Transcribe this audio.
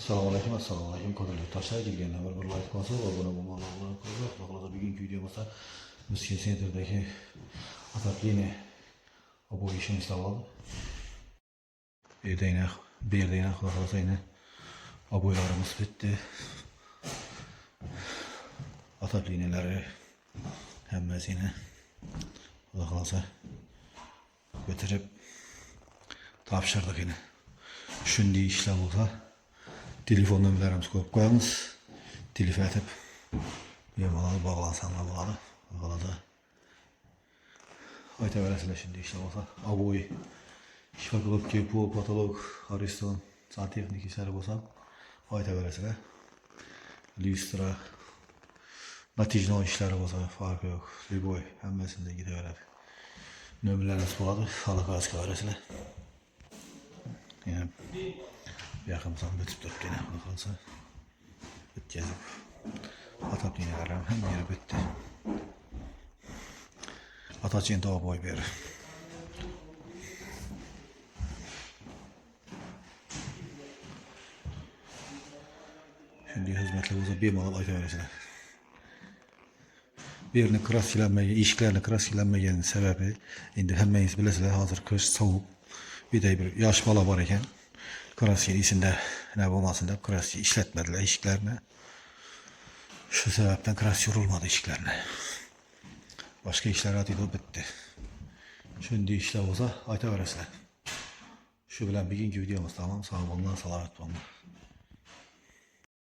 Assalamualaikum, assalamualaikum. Qadrli yurttaşlar, kelganlar bir like bosib, obuna bo'lmoqni qo'yib, xolos bugungi videomizda Miskin Center'dagi atapline obu ishini ishlab oldi. Bu yerda xolos ayni oboylarimiz bitdi. Ataplineleri hammasini xolos bitirib topshirdik yine. Shunday ishlar bo'lsa telefon nömrələrimiz qoyub qoyamız. Telefon etib bemalol bağlansanlar bo'ladi. Qalada aytaverasizlar shunday ishlar bo'lsa. Oboy, shpakolobka, pol, patolog, ariston, santexnik ishlari bo'lsa aytaverasizlar. Lyustra, natijnoy ishlari bo'lsa farqi yo'q. Любой hammasida gidaveradi. Nömrələrimiz bo'ladi. Aloqaga chiqaverasizlar. Yani yakımsan bitip durup gene kalsa bitkazib ataplinelerimiz hem yeri bitti. Ataçın daha boy verir. Şimdi hizmetli olsa bir mal aytaverasizlar. Birini kraskilenmeye, işlerini kraskilenmeyenin sebebi indi hemmeyiz bilesizler, hazır kış soğuk. Bir de bir yaş bala var iken krasiye içinde ne olmasın da krasiye işletmediler işiklerini. Şu sebepten krasiye yorulmadı işiklerine. Başka işler adıydı bitti. Şimdi işler olsa ayta veresler. Şu bilen bir günkü videomuz tamam. Sağ olun, salavat olun.